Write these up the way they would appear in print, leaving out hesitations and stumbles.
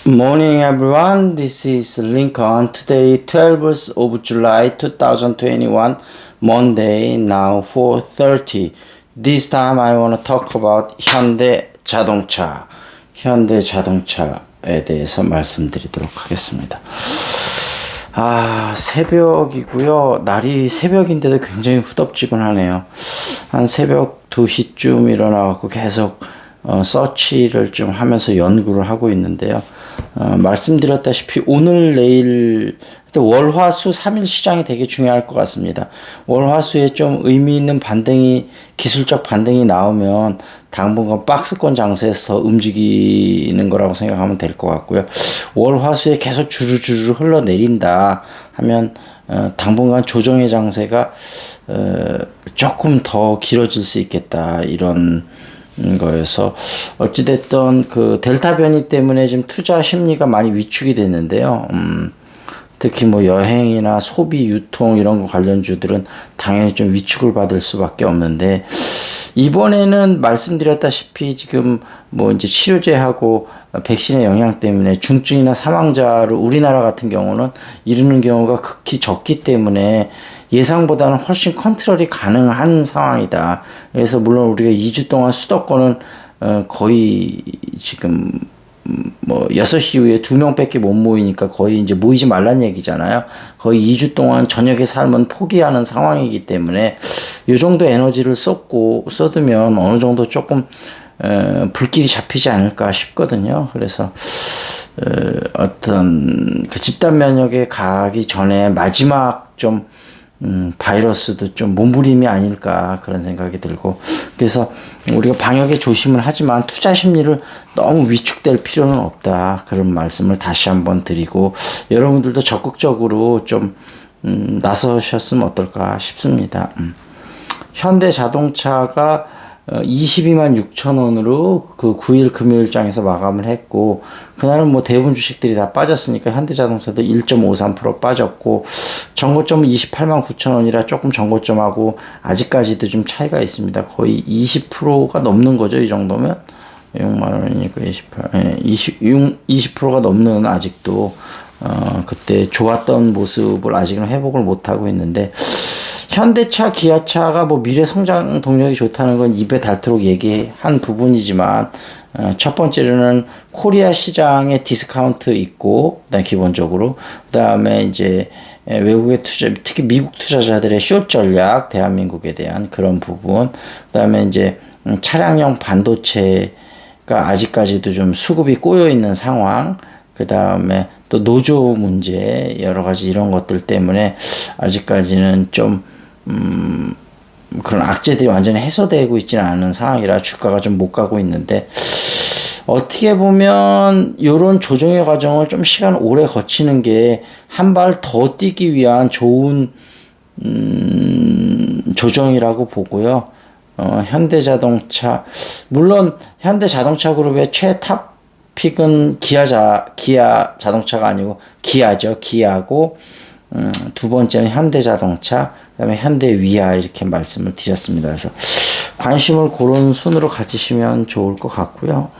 Morning everyone, this is Lincoln. Today 12th of July 2021, Monday, now 4:30. This time I want to talk about 현대자동차. 현대자동차에 대해서 말씀드리도록 하겠습니다. 새벽이고요. 날이 새벽인데도 굉장히 후덥지근하네요. 한 새벽 2시쯤 일어나갖고 계속 서치를 좀 하면서 연구를 하고 있는데요. 말씀드렸다시피 오늘 내일 월화수 3일 시장이 되게 중요할 것 같습니다. 월화수에 좀 의미 있는 반등이 기술적 반등이 나오면 당분간 박스권 장세에서 더 움직이는 거라고 생각하면 될 것 같고요. 월화수에 계속 주르주르 흘러내린다 하면 당분간 조정의 장세가 조금 더 길어질 수 있겠다, 이런 거여서 어찌됐든 그 델타 변이 때문에 지금 투자 심리가 많이 위축이 됐는데요. 특히 뭐 여행이나 소비, 유통 이런 거 관련주들은 당연히 좀 위축을 받을 수밖에 없는데, 이번에는 말씀드렸다시피 지금 뭐 이제 치료제하고 백신의 영향 때문에 중증이나 사망자를 우리나라 같은 경우는 이르는 경우가 극히 적기 때문에 예상보다는 훨씬 컨트롤이 가능한 상황이다. 그래서 물론 우리가 2주 동안 수도권은 거의 지금 뭐 6시 이후에 2명밖에 못 모이니까 거의 이제 모이지 말란 얘기잖아요. 거의 2주 동안 저녁의 삶은 포기하는 상황이기 때문에 이 정도 에너지를 쏟으면 어느 정도 조금 불길이 잡히지 않을까 싶거든요. 그래서 어떤 그 집단 면역에 가기 전에 마지막 좀 바이러스도 좀 몸부림이 아닐까, 그런 생각이 들고, 그래서 우리가 방역에 조심을 하지만 투자 심리를 너무 위축될 필요는 없다, 그런 말씀을 다시 한번 드리고, 여러분들도 적극적으로 좀 나서셨으면 어떨까 싶습니다. 현대자동차가 22만 6천 원으로 그 9일 금요일장에서 마감을 했고, 그날은 뭐 대부분 주식들이 다 빠졌으니까 현대자동차도 1.53% 빠졌고, 전고점은 28만 9천 원이라 조금 전고점하고 아직까지도 좀 차이가 있습니다. 거의 20%가 넘는 거죠, 이 정도면. 6만 원이니까 20%가 넘는, 아직도 그때 좋았던 모습을 아직은 회복을 못하고 있는데, 현대차, 기아차가 뭐 미래 성장 동력이 좋다는 건 입에 닳도록 얘기한 부분이지만, 첫 번째로는 코리아 시장에 디스카운트 있고, 그다음 기본적으로, 그다음에 이제 외국의 투자, 특히 미국 투자자들의 숏 전략, 대한민국에 대한 그런 부분, 그다음에 이제 차량용 반도체가 아직까지도 좀 수급이 꼬여 있는 상황, 그다음에 또 노조 문제, 여러 가지 이런 것들 때문에 아직까지는 좀 그런 악재들이 완전히 해소되고 있지는 않은 상황이라 주가가 좀 못 가고 있는데, 어떻게 보면 이런 조정의 과정을 좀 시간 오래 거치는 게 한 발 더 뛰기 위한 좋은 조정이라고 보고요. 현대자동차, 물론 현대자동차 그룹의 최탑 픽은 기아 자동차가 아니고 기아죠. 기아고, 두 번째는 현대자동차, 그다음에 현대위아, 이렇게 말씀을 드렸습니다. 그래서 관심을 그런 순으로 가지시면 좋을 것 같고요.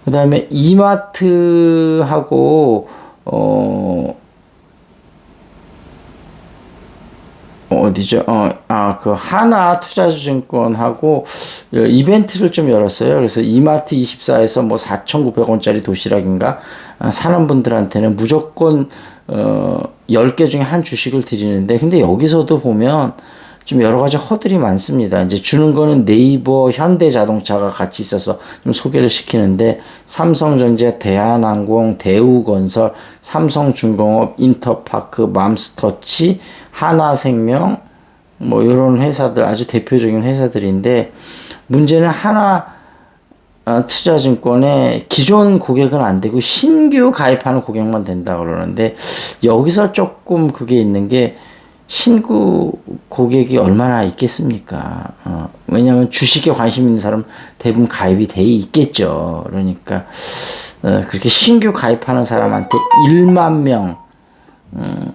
그다음에 이마트하고 어디죠? 그 하나투자증권하고 이벤트를 좀 열었어요. 그래서 이마트 24에서 뭐 4,900원짜리 도시락인가 사는 분들한테는 무조건 10개 중에 한 주식을 드리는데, 근데 여기서도 보면 좀 여러 가지 허들이 많습니다. 이제 주는 거는 네이버, 현대자동차가 같이 있어서 좀 소개를 시키는데, 삼성전자, 대한항공, 대우건설, 삼성중공업, 인터파크, 맘스터치, 하나생명, 뭐 이런 회사들, 아주 대표적인 회사들인데, 문제는 하나 투자증권에 기존 고객은 안 되고 신규 가입하는 고객만 된다 그러는데, 여기서 조금 그게 있는 게, 신규 고객이 얼마나 있겠습니까? 왜냐하면 주식에 관심 있는 사람 대부분 가입이 돼 있겠죠. 그러니까 그렇게 신규 가입하는 사람한테 1만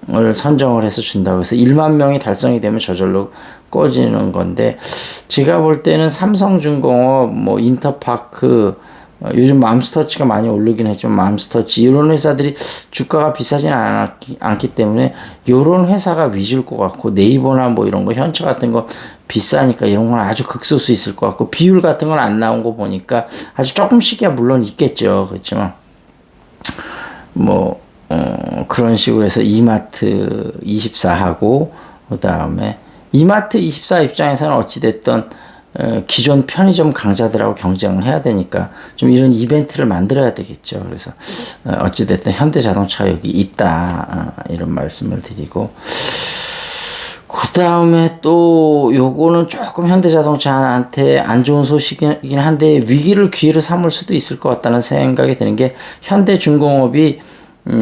명을 선정을 해서 준다고 해서 1만 명이 달성이 되면 저절로 꺼지는 건데, 제가 볼 때는 삼성중공업, 뭐 인터파크, 요즘 맘스터치가 많이 오르긴 했지만 맘스터치 이런 회사들이 주가가 비싸진 않기 때문에 이런 회사가 위주일 것 같고 네이버나 뭐 이런 거 현처 같은 거 비싸니까 이런 건 아주 극소수 있을 것 같고 비율 같은 건 안 나온 거 보니까 아주 조금씩이야 물론 있겠죠. 그렇지만 뭐 그런 식으로 해서 이마트 24하고 그 다음에 이마트 24 입장에서는 어찌됐든 기존 편의점 강자들하고 경쟁을 해야 되니까 좀 이런 이벤트를 만들어야 되겠죠. 그래서 어찌됐든 현대자동차 여기 있다 이런 말씀을 드리고 그 다음에 또 요거는 조금 현대자동차한테 안 좋은 소식이긴 한데 위기를 기회로 삼을 수도 있을 것 같다는 생각이 드는 게 현대중공업이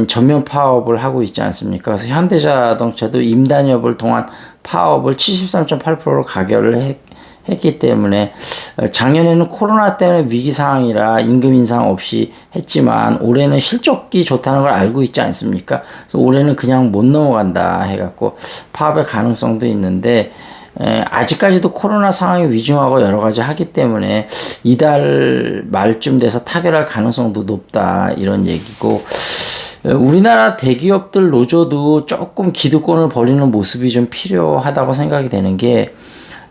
전면 파업을 하고 있지 않습니까? 그래서 현대자동차도 임단협을 통한 파업을 73.8%로 가결을 했기 때문에 작년에는 코로나 때문에 위기 상황이라 임금 인상 없이 했지만 올해는 실적이 좋다는 걸 알고 있지 않습니까? 그래서 올해는 그냥 못 넘어간다 해갖고 파업의 가능성도 있는데 아직까지도 코로나 상황이 위중하고 여러 가지 하기 때문에 이달 말쯤 돼서 타결할 가능성도 높다 이런 얘기고 우리나라 대기업들 노조도 조금 기득권을 벌이는 모습이 좀 필요하다고 생각이 되는 게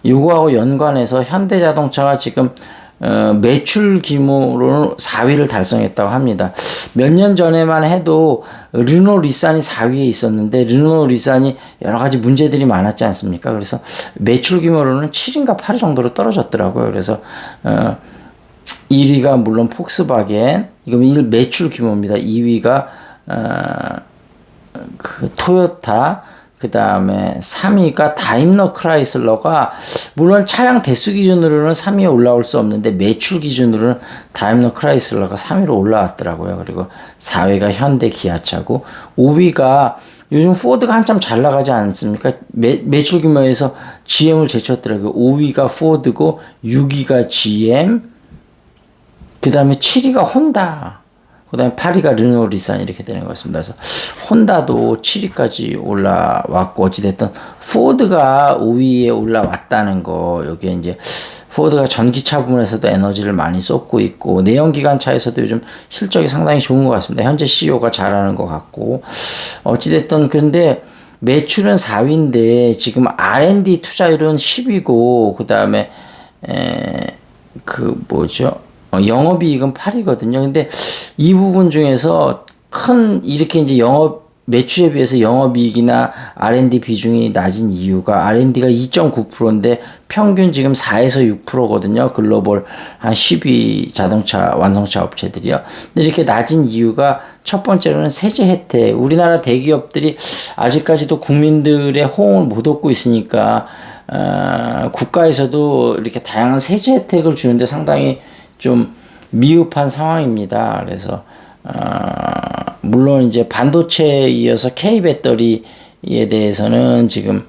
요거하고 연관해서 현대자동차가 지금 매출 규모로 4위를 달성했다고 합니다. 몇 년 전에만 해도 르노 닛산이 4위에 있었는데 르노 닛산이 여러 가지 문제들이 많았지 않습니까? 그래서 매출 규모로는 7인가 8위 정도로 떨어졌더라고요. 그래서 1위가 물론 폭스바겐, 이건 매출 규모입니다. 2위가 그 토요타, 그 다음에 3위가 다임러 크라이슬러가 물론 차량 대수 기준으로는 3위에 올라올 수 없는데 매출 기준으로는 다임러 크라이슬러가 3위로 올라왔더라고요. 그리고 4위가 현대 기아차고 5위가 요즘 포드가 한참 잘 나가지 않습니까? 매출 규모에서 GM을 제쳤더라고요. 5위가 포드고 6위가 GM, 그 다음에 7위가 혼다. 그 다음에 8위가 르노 닛산 이렇게 되는 것 같습니다. 그래서 혼다도 7위까지 올라왔고 어찌됐든 포드가 5위에 올라왔다는 거 여기에 이제 포드가 전기차 부문에서도 에너지를 많이 쏟고 있고 내연기관차에서도 요즘 실적이 상당히 좋은 것 같습니다. 현재 CEO가 잘하는 것 같고 어찌됐든 그런데 매출은 4위인데 지금 R&D 투자율은 10위고 그 다음에 그 뭐죠? 영업이익은 8이거든요. 근데 이 부분 중에서 이렇게 이제 매출에 비해서 영업이익이나 R&D 비중이 낮은 이유가 R&D가 2.9%인데 평균 지금 4에서 6%거든요. 글로벌 한 10위 자동차 완성차 업체들이요. 근데 이렇게 낮은 이유가 첫 번째로는 세제 혜택. 우리나라 대기업들이 아직까지도 국민들의 호응을 못 얻고 있으니까, 국가에서도 이렇게 다양한 세제 혜택을 주는데 상당히 좀 미흡한 상황입니다. 그래서 물론 이제 반도체에 이어서 K 배터리에 대해서는 지금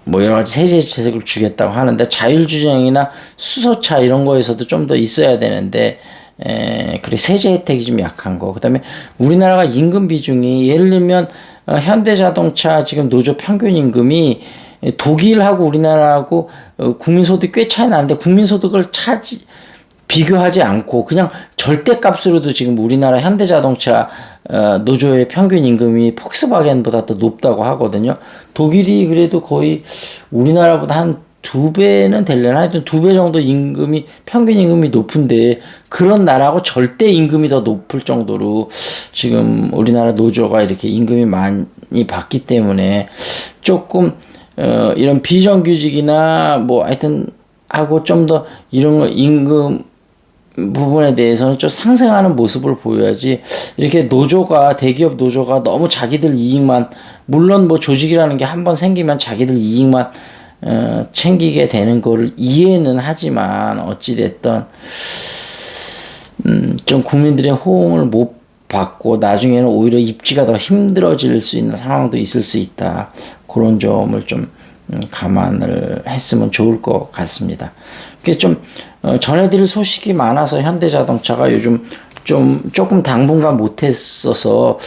뭐 여러 가지 세제 혜택을 주겠다고 하는데 자율주행이나 수소차 이런 거에서도 좀 더 있어야 되는데 그래 세제 혜택이 좀 약한 거. 그다음에 우리나라가 임금 비중이 예를 들면 현대자동차 지금 노조 평균 임금이 독일하고 우리나라하고 국민소득이 꽤 차이 나는데 국민소득을 비교하지 않고 그냥 절대값으로도 지금 우리나라 현대자동차 노조의 평균 임금이 폭스바겐보다 더 높다고 하거든요. 독일이 그래도 거의 우리나라보다 한 2배는 되려나? 하여튼 2배 정도 평균 임금이 높은데 그런 나라하고 절대 임금이 더 높을 정도로 지금 우리나라 노조가 이렇게 임금이 많이 받기 때문에 조금 이런 비정규직이나 뭐 하여튼 하고 좀 더 이런 거 임금 부분에 대해서는 좀 상생하는 모습을 보여야지 이렇게 대기업 노조가 너무 자기들 이익만 물론 뭐 조직이라는 게 한번 생기면 자기들 이익만 챙기게 되는 거를 이해는 하지만 어찌됐든 좀 국민들의 호응을 못 받고 나중에는 오히려 입지가 더 힘들어질 수 있는 상황도 있을 수 있다. 그런 점을 좀 감안을 했으면 좋을 것 같습니다. 그래서 좀 전해드릴 소식이 많아서 현대자동차가 요즘 조금 당분간 못했어서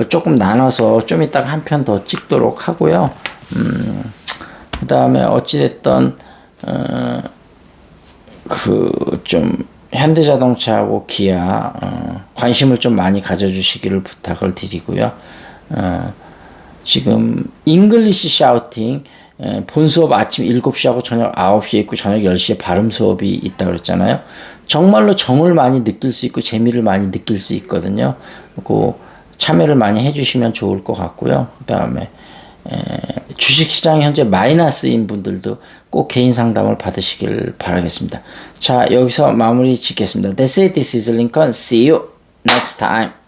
조금 나눠서 좀 이따가 한 편 더 찍도록 하고요. 그 다음에 어찌됐든 좀 현대자동차하고 기아 관심을 좀 많이 가져주시기를 부탁을 드리고요. 지금 잉글리시 샤우팅 본 수업 아침 7시하고 저녁 9시에 있고 저녁 10시에 발음 수업이 있다고 그랬잖아요. 정말로 정을 많이 느낄 수 있고 재미를 많이 느낄 수 있거든요. 그 참여를 많이 해주시면 좋을 것 같고요. 그 다음에 주식시장 현재 마이너스인 분들도 꼭 개인 상담을 받으시길 바라겠습니다. 자, 여기서 마무리 짓겠습니다. That's it. This is Lincoln. See you next time.